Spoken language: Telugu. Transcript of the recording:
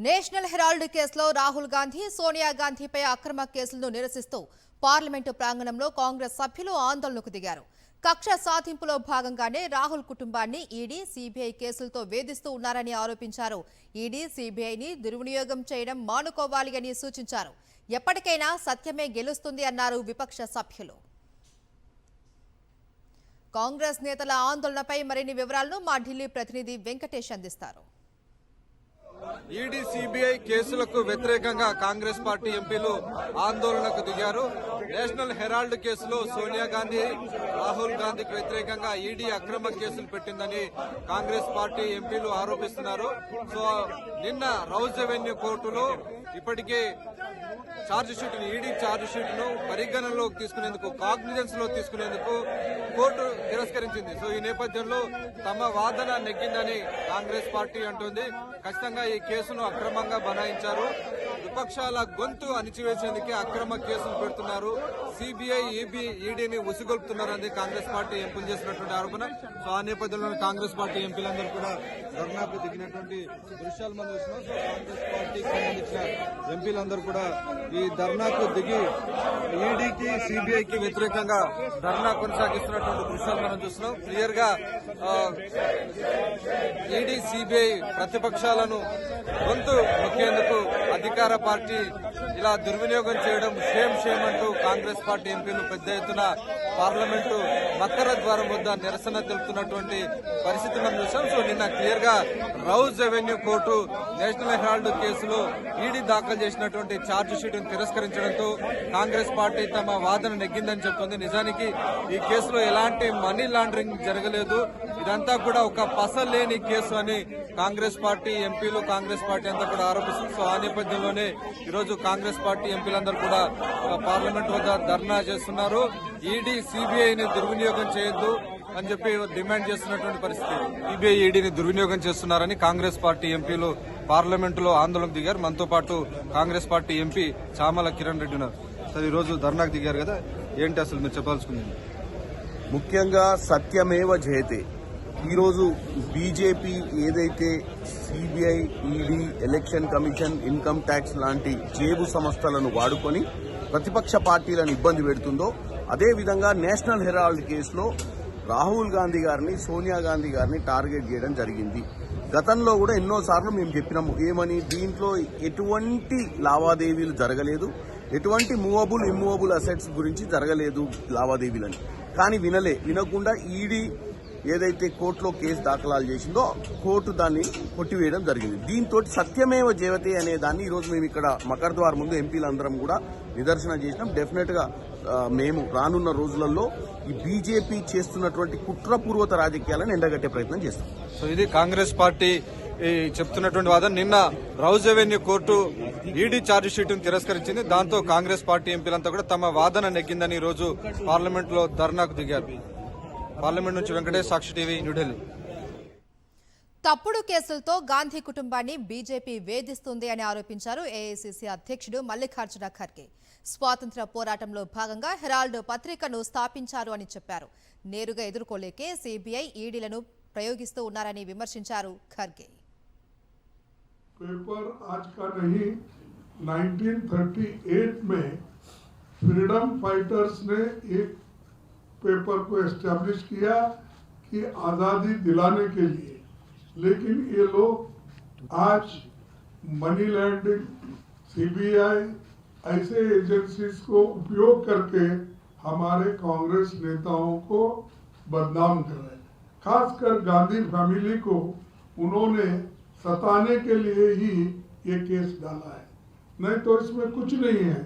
నేషనల్ హెరాల్డ్ కేసులో రాహుల్ గాంధీ, సోనియా గాంధీపై అక్రమ కేసులను నిరసిస్తూ పార్లమెంటు ప్రాంగణంలో కాంగ్రెస్ సభ్యులు ఆందోళనకు దిగారు. కక్ష సాధింపులో భాగంగానే రాహుల్ కుటుంబాన్ని ఈడీ, సీబీఐ కేసులతో వేధిస్తూ ఉన్నారని ఆరోపించారు. ఈడీ, సీబీఐని దుర్వినియోగం చేయడం మానుకోవాలి అని సూచించారు. ఎప్పటికైనా సత్యమే గెలుస్తుంది అన్నారు విపక్ష సభ్యులు. కాంగ్రెస్ నేతల ఆందోళనపై మరిన్ని వివరాలను మా ఢిల్లీ ప్రతినిధి వెంకటేష్ అందిస్తారు. ఈడీ, సీబీఐ కేసులకు వ్యతిరేకంగా కాంగ్రెస్ పార్టీ ఎంపీలు ఆందోళనకు దిగారు. నేషనల్ హెరాల్డ్ కేసులో సోనియా గాంధీ, రాహుల్ గాంధీకి వ్యతిరేకంగా ఈడీ అక్రమ కేసులు పెట్టిందని కాంగ్రెస్ పార్టీ ఎంపీలు ఆరోపిస్తున్నారు. సో నిన్న రౌజ్ అవెన్యూ కోర్టులో ఇప్పటికే ఈడీ ఛార్జ్ షీట్ ను పరిగణనలోకి తీసుకునేందుకు, కాగ్నిజెన్స్ లో తీసుకునేందుకు కోర్టు తిరస్కరించింది. సో ఈ నేపథ్యంలో తమ వాదన నెగ్గిందని కాంగ్రెస్ పార్టీ అంటుంది. ఖచ్చితంగా ఈ కేసును అక్రమంగా బనాయించారు, విపక్షాల గొంతు అణిచివేసేందుకే అక్రమ కేసులు పెడుతున్నారు, సీబీఐ, ఈడీని ఉసిగొల్పుతున్నారని కాంగ్రెస్ పార్టీ ఎంపీలు చేసినటువంటి ఆరోపణ. సో ఆ నేపథ్యంలో కాంగ్రెస్ పార్టీ ఎంపీలందరూ కూడా ధర్నాకు దిగినటువంటి దృశ్యాలు మనం చూస్తున్నాం. సో కాంగ్రెస్ పార్టీకి సంబంధించిన ఎంపీలందరూ కూడా ఈ ధర్నాకు దిగి ఈడీకి, సీబీఐకి వ్యతిరేకంగా ధర్నా కొనసాగిస్తున్నటువంటి దృశ్యాలు మనం చూస్తున్నాం. క్లియర్ గా ఈడీ, సీబీఐ ప్రతిపక్షాలను గొంతు నొక్కేందుకు అధికార పార్టీ ఇలా దుర్వినియోగం చేయడం షేమ్ అంటూ కాంగ్రెస్ పార్టీ ఎంపీలు పెద్ద ఎత్తున పార్లమెంటు మకర ద్వారం వద్ద నిరసన తెలుపుతున్నటువంటి పరిస్థితి మనం చూసాం. సో నిన్న క్లియర్ గా Rouse Avenue Court National Herald కేసులో ఈడీ దాఖలు చేసినటువంటి ఛార్జ్ షీట్ ను తిరస్కరించడంతో కాంగ్రెస్ పార్టీ తమ వాదన నెగ్గిందని చెప్తోంది. నిజానికి ఈ కేసులో ఎలాంటి మనీ లాండరింగ్ జరగలేదు, ఇదంతా కూడా ఒక పసలేని కేసు అని కాంగ్రెస్ పార్టీ ఎంపీలు, కాంగ్రెస్ పార్టీ అంతా కూడా ఆరోపిస్తుంది. సో ఆ నేపథ్యంలోనే ఈరోజు కాంగ్రెస్ పార్టీ ఎంపీలందరూ కూడా పార్లమెంట్ వద్ద ధర్నా చేస్తున్నారు. ఈడీ, సీబీఐని దుర్వినియోగం చేయొద్దు అని చెప్పి డిమాండ్ చేస్తున్నటువంటి పరిస్థితి. సీబీఐ, ఈడీని దుర్వినియోగం చేస్తున్నారని కాంగ్రెస్ పార్టీ ఎంపీలు పార్లమెంటులో ఆందోళనకు దిగారు. మనతో పాటు కాంగ్రెస్ పార్టీ ఎంపీ చామల కిరణ్ రెడ్డి ఉన్నారు. సార్, ఈ రోజు ధర్నాకు దిగారు కదా, ఏంటి అసలు మీరు చెప్పాల్సుకుంది? ముఖ్యంగా సత్యమేవ జయతే. ఈరోజు బీజేపీ ఏదైతే CBI, ED, election commission, income tax లాంటి జేబు సంస్థలను వాడుకొని ప్రతిపక్ష పార్టీలను ఇబ్బంది పెడుతుందో, అదేవిధంగా నేషనల్ హెరాల్డ్ కేసులో రాహుల్ గాంధీ గారిని, సోనియా గాంధీ గారిని టార్గెట్ చేయడం జరిగింది. గతంలో కూడా ఎన్నోసార్లు మేము చెప్పినాము ఏమని, దీంట్లో ఎటువంటి లావాదేవీలు జరగలేదు, ఎటువంటి మూవబుల్, ఇమ్మూవబుల్ అసెట్స్ గురించి జరగలేదు లావాదేవీలని. కానీ వినకుండా ఈడీ ఏదైతే కోర్టులో కేసు దాఖలాలు చేసిందో కోర్టు దాన్ని కొట్టివేయడం జరిగింది. దీంతో సత్యమేవ జయతే అనే దాన్ని ఈరోజు మేము ఇక్కడ మకర్ ద్వార్ ముందు ఎంపీలందరం కూడా నిదర్శన చేసినాం. డెఫినెట్ గా మేము రానున్న రోజులలో ఈ బీజేపీ చేస్తున్నటువంటి కుట్రపూర్వక రాజకీయాలను ఎండగట్టే ప్రయత్నం చేస్తాం. సో ఇది కాంగ్రెస్ పార్టీ చెప్తున్నటువంటి వాదన. నిన్న Rouse Avenue court ED charge sheet ను తిరస్కరించింది. దాంతో కాంగ్రెస్ పార్టీ ఎంపీలంతా కూడా తమ వాదన నెగ్గిందని ఈ రోజు పార్లమెంట్ లో ధర్నాకు దిగారు. పార్లమెంట్ నుంచి వెంకటేష్, సాక్షి టీవీ, న్యూఢిల్లీ. తప్పుడు కేసులతో గాంధీ కుటుంబాన్ని బీజేపీ వేధిస్తుంది అని ఆరోపించారు ఏఐసీసీ అధ్యక్షుడు మల్లికార్జున ఖర్గే. స్వాతంత్ర్య పోరాటంలో భాగంగా హెరాల్డ్ పత్రికను స్థాపించారు అని చెప్పారు. నేరుగా ఎదుర్కోలేకే సీబీఐ, ఈడీలను ప్రయోగిస్తూ ఉన్నారని విమర్శించారు ఖర్గే. पेपर आज का नहीं, 1938 में फ्रीडम फाइटर्स ने एक पेपर को एस्टैब्लिश किया कि आज़ादी दिलाने के लिए, लेकिन ये लोग आज मनी लैंडिंग, सीबीआई ऐसे एजेंसीज को उपयोग करके हमारे कांग्रेस नेताओं को बदनाम कर रहे हैं. खासकर गांधी फैमिली को उन्होंने सताने के लिए ही ये केस डाला है, नहीं तो इसमें कुछ नहीं है.